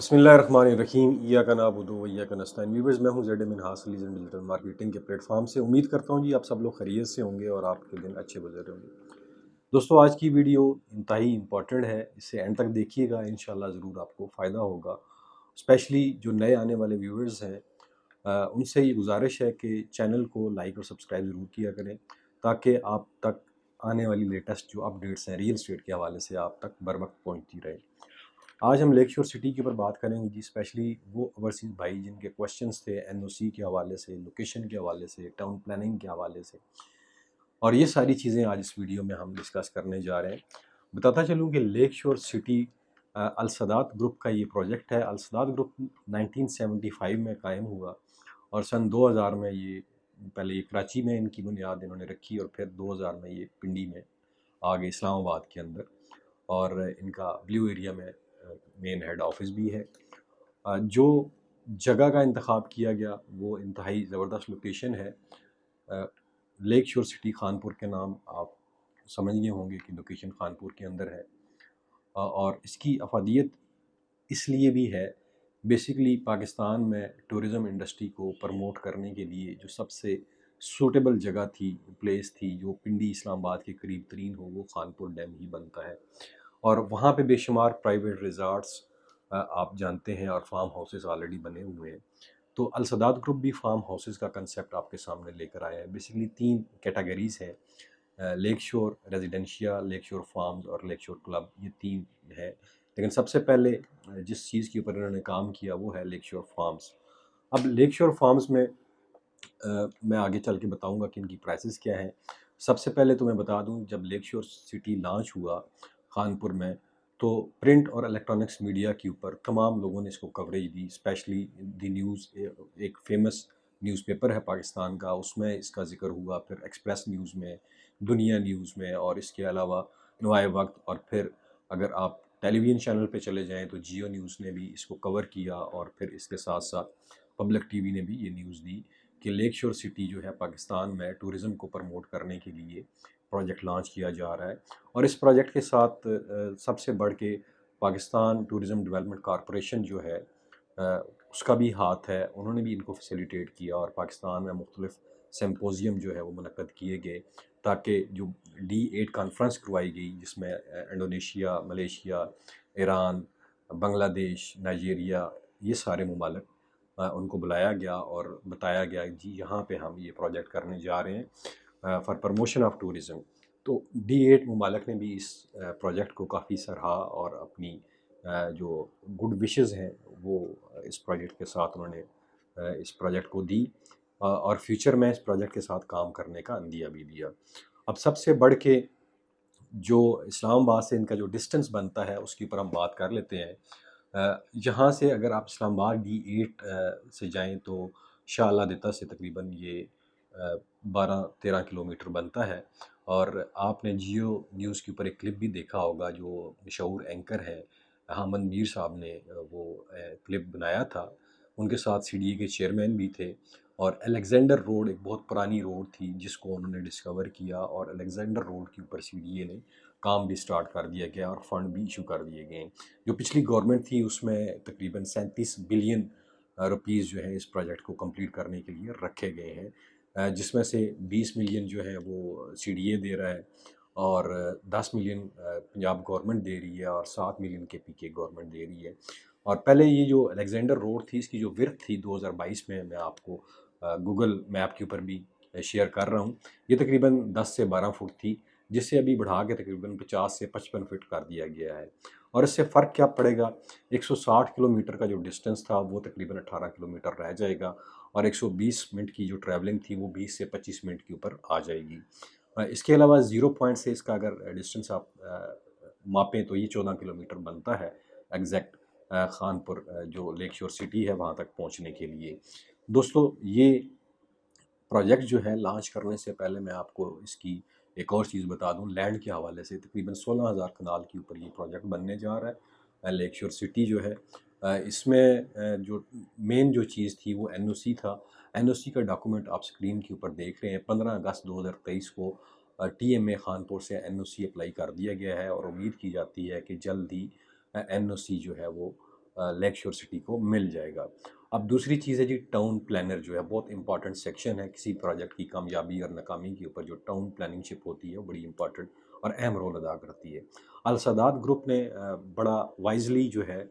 बिस्मिल्लाहिर्रहमानिर्रहीम इय्याका नअबुदु व इय्याका नस्तईन। व्यूअर्स, मैं हूं Zaid Minhas Legion digital marketing के प्लेटफॉर्म से। उम्मीद करता हूं जी आप सब लोग खैरियत से होंगे और आपके दिन अच्छे गुजर रहे होंगे। दोस्तों, आज की वीडियो इंतहाई इंपॉर्टेंट है, इसे एंड तक देखिएगा, इंशाल्लाह ज़रूर आपको फ़ायदा होगा। स्पेशली जो नए आने वाले व्यूअर्स हैं, उनसे ये गुजारिश है कि चैनल को लाइक और सब्सक्राइब ज़रूर किया करें, ताकि आप तक आने वाली लेटेस्ट जो अपडेट्स हैं रियल एस्टेट के हवाले से आप तक बर वक्त पहुँचती रहे। आज हम लेक शोर सिटी के ऊपर बात करेंगे जी, स्पेशली वो ओवरसीज़ भाई जिनके क्वेश्चंस थे एनओसी के हवाले से, लोकेशन के हवाले से, टाउन प्लानिंग के हवाले से, और ये सारी चीज़ें आज इस वीडियो में हम डिस्कस करने जा रहे हैं। बताता चलूँ कि लेक शोर सिटी अल सदात ग्रुप का ये प्रोजेक्ट है। अल सदात ग्रुप 1975 में कायम हुआ और सन 2000 में ये पहले ये कराची में इनकी बुनियाद इन्होंने रखी और फिर 2000 में ये पिंडी में आ गए, इस्लामाबाद के अंदर, और इनका ब्लू एरिया में मेन हेड ऑफिस भी है। जो जगह का इंतखाब किया गया वो इंतहाई ज़बरदस्त लोकेशन है। लेक शोर सिटी खानपुर के नाम आप समझ गए होंगे कि लोकेशन खानपुर के अंदर है। और इसकी अफादियत इसलिए भी है, बेसिकली पाकिस्तान में टूरिज़म इंडस्ट्री को प्रमोट करने के लिए जो सबसे सूटेबल जगह थी, प्लेस थी, जो पिंडी इस्लामाबाद के करीब तरीन हो, वो खानपुर डैम ही बनता है। और वहाँ पे बेशुमार प्राइवेट रिज़ॉर्ट्स आप जानते हैं, और फार्म हाउसेस ऑलरेडी बने हुए हैं। तो अल सदात ग्रुप भी फार्म हाउसेस का कंसेप्ट आपके सामने लेकर आया है। बेसिकली 3 कैटेगरीज़ हैं, लेक शोर रेजिडेंशिया, लेक शोर फार्म्स और लेक शोर क्लब, ये 3 है। लेकिन सबसे पहले जिस चीज़ के ऊपर इन्होंने काम किया वो है लेक शोर फार्म्स। अब लेक शोर फार्म्स में मैं आगे चल के बताऊंगा कि इनकी प्राइसेस क्या हैं। सबसे पहले तो मैं बता दूं, जब लेक शोर सिटी लॉन्च हुआ खानपुर में, तो प्रिंट और इलेक्ट्रॉनिक्स मीडिया के ऊपर तमाम लोगों ने इसको coverage the. Specially the news, एक फेमस न्यूज़पेपर है पाकिस्तान का, उसमें इसका जिक्र हुआ, फिर एक्सप्रेस न्यूज़ में, दुनिया न्यूज़ में, और इसके अलावा नवाए वक्त, और फिर अगर आप टेलीविज़न चैनल पे चले जाएं तो जियो न्यूज़ ने भी इसको कवर किया, और फिर इसके साथ साथ पब्लिक टीवी ने भी ये न्यूज़ दी कि लेक शोर सिटी जो है पाकिस्तान में टूरिज़म को प्रमोट करने के लिए प्रोजेक्ट लॉन्च किया जा रहा है। और इस प्रोजेक्ट के साथ सबसे बढ़ के पाकिस्तान टूरिज़म डेवलपमेंट कॉरपोरेशन जो है, उसका भी हाथ है। उन्होंने भी इनको फैसिलिटेट किया और पाकिस्तान में मुख्तलिफ सिम्पोजियम जो है वो मुनक्कद किए गए, ताकि जो D8 कॉन्फ्रेंस करवाई गई, जिसमें Indonesia, Malaysia, Iran, Bangladesh, Nigeria, ये सारे ममालिक उनको बुलाया गया और बताया गया जी यहाँ पे हम ये प्रोजेक्ट करने जा रहे हैं फॉर प्रमोशन ऑफ टूरिज़म। तो D8 ममालिक ने भी इस प्रोजेक्ट को काफ़ी सराहा और अपनी जो गुड विशेस हैं वो इस प्रोजेक्ट के साथ उन्होंने इस प्रोजेक्ट को दी, और फ्यूचर में इस प्रोजेक्ट के साथ काम करने का अंदिया भी दिया। अब सबसे बढ़ के जो इस्लामाबाद से इनका जो डिस्टेंस बनता है उसके ऊपर हम बात कर लेते हैं। यहाँ से अगर आप इस्लामाबाद D8 से जाएं तो शाह अलादीता से तकरीबन ये 12-13 किलोमीटर बनता है। और आपने जियो न्यूज़ के ऊपर एक क्लिप भी देखा होगा, जो मशहूर एंकर हैं हामद मीर साहब ने वो क्लिप बनाया था। उनके साथ CDA के चेयरमैन भी थे, और अलेक्जेंडर रोड एक बहुत पुरानी रोड थी जिसको उन्होंने डिस्कवर किया, और अलेक्जेंडर रोड के ऊपर CDA ने काम भी स्टार्ट कर दिया गया और फंड भी इशू कर दिए गए। जो पिछली गवर्नमेंट थी उसमें तकरीबन 37 बिलियन रुपीज़ जो है इस प्रोजेक्ट को कंप्लीट करने के लिए रखे गए हैं, जिसमें से 20 मिलियन जो है वो CDA दे रहा है, और 10 मिलियन पंजाब गवर्नमेंट दे रही है, और 7 मिलियन KPK गवर्नमेंट दे रही है। और पहले ये जो अलेक्जेंडर रोड थी, इसकी जो विड्थ थी 2022 में, मैं आपको गूगल मैप के ऊपर भी शेयर कर रहा हूँ, ये तकरीबन 10 से 12 फुट थी, जिसे अभी बढ़ा के तकरीबन 50 से 55 फीट कर दिया गया है। और इससे फ़र्क क्या पड़ेगा, 160 किलोमीटर का जो डिस्टेंस था वो तकरीबन 18 किलोमीटर रह जाएगा, और 120 मिनट की जो ट्रैवलिंग थी वो 20 से 25 मिनट के ऊपर आ जाएगी। इसके अलावा 0 पॉइंट से इसका अगर डिस्टेंस आप मापें तो ये 14 किलोमीटर बनता है एग्जैक्ट, खानपुर जो लेक शोर सिटी है वहाँ तक पहुँचने के लिए। दोस्तों, ये प्रोजेक्ट जो है लॉन्च करने से पहले मैं आपको इसकी एक और चीज़ बता दूं, लैंड के हवाले से तकरीबन 16,000 कनाल के ऊपर ये प्रोजेक्ट बनने जा रहा है। लेक शोर सिटी जो है, इसमें जो मेन जो चीज़ थी वो NOC था। NOC का डॉक्यूमेंट आप स्क्रीन के ऊपर देख रहे हैं। 15 अगस्त 2023 को TMA खानपुर से NOC अप्लाई कर दिया गया है, और उम्मीद की जाती है कि जल्द ही NOC जो है वो लेक शोर सिटी को मिल जाएगा। अब दूसरी चीज़ है जी, टाउन प्लानर जो है बहुत इंपॉर्टेंट सेक्शन है किसी प्रोजेक्ट की कामयाबी और नाकामी के ऊपर। जो टाउन प्लानिंगशिप होती है वो बड़ी इंपॉर्टेंट और अहम रोल अदा करती है। अल सदात ग्रुप ने बड़ा वाइजली जो है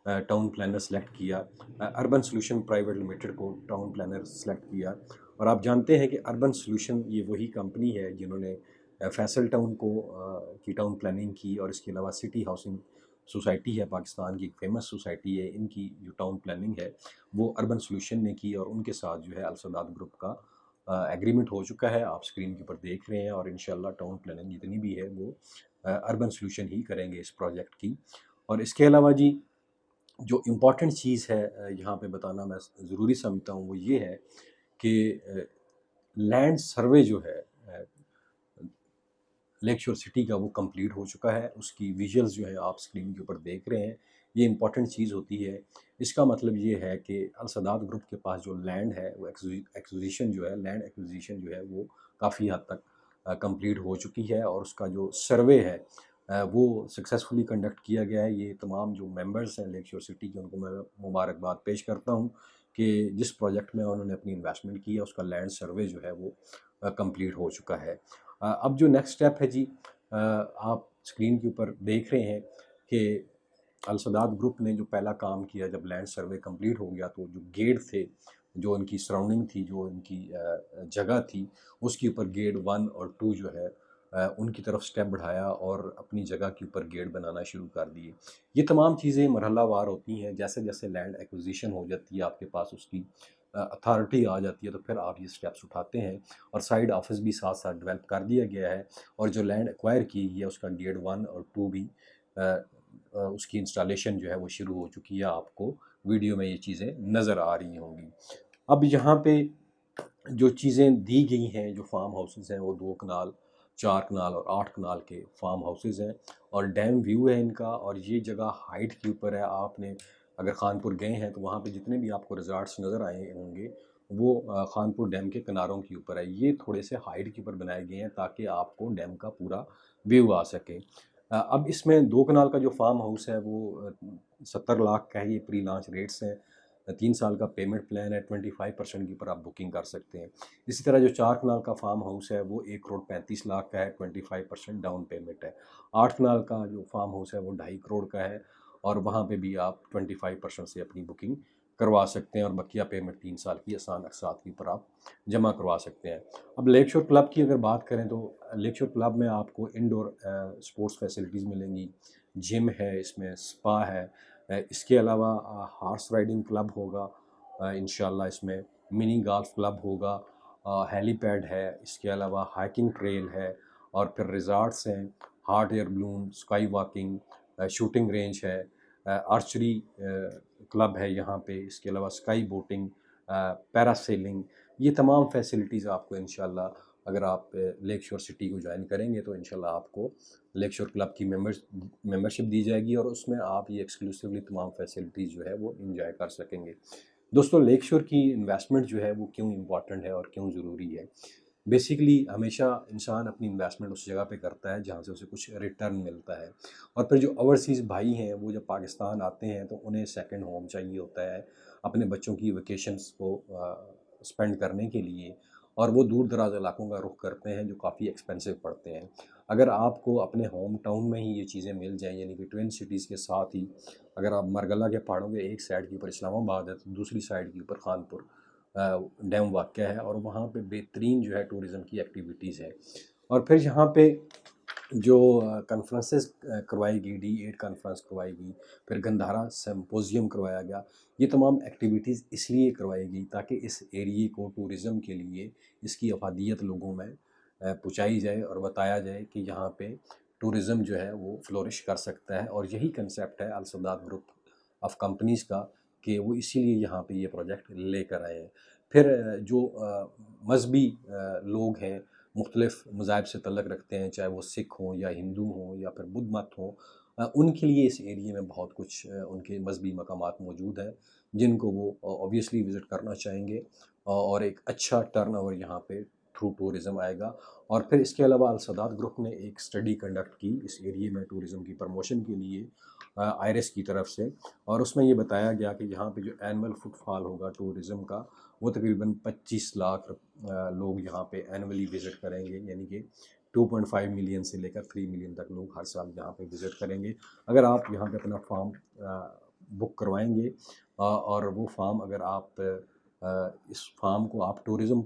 टाउन प्लानर सेलेक्ट किया, अर्बन सोल्यूशन प्राइवेट लिमिटेड को टाउन प्लानर सेलेक्ट किया। और आप जानते हैं कि अर्बन सोल्यूशन ये वही कंपनी है जिन्होंने फैसल टाउन को की टाउन प्लानिंग की, और इसके अलावा सिटी हाउसिंग सोसाइटी है पाकिस्तान की, एक फेमस सोसाइटी है, इनकी जो टाउन प्लानिंग है वो अर्बन सोल्यूशन ने की, और उनके साथ जो है अल सदात ग्रुप का एग्रीमेंट हो चुका है, आप स्क्रीन के ऊपर देख रहे हैं। और इंशाल्लाह टाउन प्लानिंग जितनी भी है वो अर्बन सोल्यूशन ही करेंगे इस प्रोजेक्ट की। और इसके अलावा जी जो इम्पॉर्टेंट चीज़ है यहाँ पे बताना मैं ज़रूरी समझता हूँ वो ये है कि लैंड सर्वे जो है लेक शोर सिटी का वो कंप्लीट हो चुका है। उसकी विजुअल्स जो है आप स्क्रीन के ऊपर देख रहे हैं। ये इंपॉर्टेंट चीज़ होती है। इसका मतलब ये है कि अल सदात ग्रुप के पास जो लैंड है वो एक्विजिशन जो है, लैंड एक्विजिशन जो है वो काफ़ी हद तक कंप्लीट हो चुकी है, और उसका जो सर्वे है वो सक्सेसफुली कंडक्ट किया गया है। ये तमाम जो मेंबर्स हैं लेक शोर सिटी के, उनको मैं मुबारकबाद पेश करता हूँ कि जिस प्रोजेक्ट में उन्होंने अपनी इन्वेस्टमेंट की है उसका लैंड सर्वे जो है वो कंप्लीट हो चुका है। अब जो नेक्स्ट स्टेप है जी, आप स्क्रीन के ऊपर देख रहे हैं कि अल सदात ग्रुप ने जो पहला काम किया जब लैंड सर्वे कंप्लीट हो गया, तो जो गेट थे, जो उनकी सराउंडिंग थी, जो उनकी जगह थी, उसके ऊपर गेट 1 और 2 जो है उनकी तरफ स्टेप बढ़ाया और अपनी जगह के ऊपर गेट बनाना शुरू कर दिए। ये तमाम चीज़ें मरहलावार होती हैं। जैसे जैसे लैंड एक्विजिशन हो जाती है, आपके पास उसकी अथॉरिटी आ जाती है, तो फिर आप ये स्टेप्स उठाते हैं। और साइड ऑफिस भी साथ साथ डेवलप कर दिया गया है, और जो लैंड एक्वायर की गई है उसका गेट 1 और 2 भी उसकी इंस्टॉलेशन जो है वो शुरू हो चुकी है। आपको वीडियो में ये चीज़ें नज़र आ रही होंगी। अब यहाँ पे जो चीज़ें दी गई हैं, जो फार्म हाउसेस हैं, वो 2 कनाल, 4 कनाल और 8 कनाल के फार्म हाउसेस हैं, और डैम व्यू है इनका। और ये जगह हाइट के ऊपर है। आपने अगर खानपुर गए हैं तो वहाँ पे जितने भी आपको रिज़ॉर्ट्स नज़र आए होंगे वो खानपुर डैम के किनारों के ऊपर है। ये थोड़े से हाइट के ऊपर बनाए गए हैं ताकि आपको डैम का पूरा व्यू आ सके। अब इसमें 2 कनाल का जो फार्म हाउस है वो 70 लाख का है। ये प्री लॉन्च रेट्स हैं। 3 साल का पेमेंट प्लान है, 25% के ऊपर आप बुकिंग कर सकते हैं। इसी तरह जो 4 कनाल का फार्म हाउस है वो 1,35,00,000 का है, 25% डाउन पेमेंट है। 8 कनाल का जो फार्म हाउस है वो 2.5 करोड़ का है, और वहाँ पे भी आप 25% से अपनी बुकिंग करवा सकते हैं, और बकिया पेमेंट 3 साल की आसान अक़सात के ऊपर आप जमा करवा सकते हैं। अब लेक शोर क्लब की अगर बात करें तो लेक शोर क्लब में आपको इंडोर स्पोर्ट्स फैसिलिटीज़ मिलेंगी, जिम है, इसमें स्पा है, इसके अलावा हॉर्स राइडिंग क्लब होगा, इंशाल्लाह इसमें मिनी गोल्फ क्लब होगा, हेलीपैड है, इसके अलावा हाइकिंग ट्रेल है, और फिर रिज़ॉर्ट्स हैं, hot air balloon, sky walking, shooting range है, आर्चरी क्लब है यहाँ पे, इसके अलावा स्काई बोटिंग, पैरासेलिंग। ये तमाम फैसिलिटीज़ आपको इंशाल्लाह, अगर आप लेक शोर सिटी को ज्वाइन करेंगे तो इंशाल्लाह आपको लेक शोर क्लब की मेंबरशिप दी जाएगी, और उसमें आप ये एक्सक्लूसिवली तमाम फैसिलिटीज़ जो है वो इंजॉय कर सकेंगे। दोस्तों, लेक शोर की इन्वेस्टमेंट जो है वो क्यों इम्पॉर्टेंट है और क्यों ज़रूरी है? बेसिकली हमेशा इंसान अपनी इन्वेस्टमेंट उस जगह पे करता है जहाँ से उसे कुछ रिटर्न मिलता है। और फिर जो ओवरसीज़ भाई हैं वो जब पाकिस्तान आते हैं तो उन्हें सेकंड होम चाहिए होता है अपने बच्चों की वेकेशंस को स्पेंड करने के लिए, और वो दूर दराज इलाकों का रुख करते हैं जो काफ़ी एक्सपेंसिव पड़ते हैं। अगर आपको अपने होम टाउन में ही ये चीज़ें मिल जाएँ, यानी कि ट्विन सिटीज़ के साथ ही, अगर आप मरगला के पहाड़ों के एक साइड के ऊपर इस्लामाबाद है तो दूसरी साइड के ऊपर खानपुर डैम वाक़या है, और वहाँ पे बेहतरीन जो है टूरिज़म की एक्टिविटीज़ है। और फिर यहाँ पे जो कॉन्फ्रेंसेस करवाई गई, D8 कॉन्फ्रेंस करवाई गई, फिर गंधारा सिम्पोजियम करवाया गया। ये तमाम एक्टिविटीज़ इसलिए करवाई गई ताकि इस एरिए को टूरिज़म के लिए इसकी अफादियत लोगों में पहुँचाई जाए, और बताया जाए कि यहाँ पे टूरिज़म जो है वो फ्लोरिश कर सकता है। और यही कंसेप्ट है अल सदात ग्रुप ऑफ कंपनीज़ का, कि वो इसीलिए यहाँ पे ये प्रोजेक्ट लेकर आए हैं। फिर जो मज़हबी लोग हैं, मुख्तलिफ़ मज़ाहिब से तल्लुक़ रखते हैं, चाहे वो सिख हों या हिंदू हों या फिर बुद्ध मत हों, उनके लिए इस एरिए में बहुत कुछ उनके मज़हबी मकामात मौजूद हैं जिनको वो ऑब्वियसली विज़िट करना चाहेंगे, और एक अच्छा टर्नओवर यहाँ पे थ्रू टूरिज़म आएगा। और फिर इसके अलावा अल सदात ग्रुप ने एक स्टडी कंडक्ट की इस एरिए में टूरिज़म की प्रमोशन के लिए आईआरएस की तरफ से, और उसमें ये बताया गया कि यहाँ पे जो एनुअल फुटफॉल होगा टूरिज़म का वो तकरीबन 25 लाख लोग यहाँ पे एनुअली विज़िट करेंगे, यानी कि 2.5 मिलियन से लेकर 3 मिलियन तक लोग हर साल यहाँ पे विज़िट करेंगे। अगर आप यहाँ पे अपना फार्म बुक करवाएंगे और वो फार्म अगर आप इस फार्म को आप टूरिज़म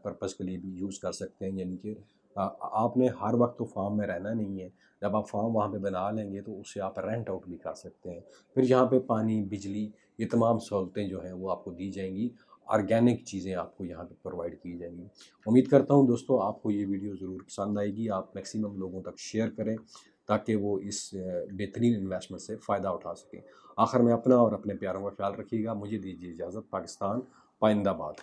पर्पज़ के लिए भी यूज़ कर सकते हैं, यानी कि आपने हर वक्त तो फार्म में रहना नहीं है। जब आप फार्म वहाँ पे बना लेंगे तो उसे आप रेंट आउट भी कर सकते हैं। फिर यहाँ पे पानी, बिजली, ये तमाम सहूलतें जो हैं वो आपको दी जाएंगी। ऑर्गेनिक चीज़ें आपको यहाँ पे प्रोवाइड की जाएंगी। उम्मीद करता हूँ दोस्तों आपको ये वीडियो ज़रूर पसंद आएगी। आप मैक्सिमम लोगों तक शेयर करें ताकि वो इस बेहतरीन इन्वेस्टमेंट से फ़ायदा उठा सकें। आखिर में अपना और अपने प्यारों का ख्याल रखिएगा। मुझे दीजिए इजाज़त। पाकिस्तान पाइंदाबाद।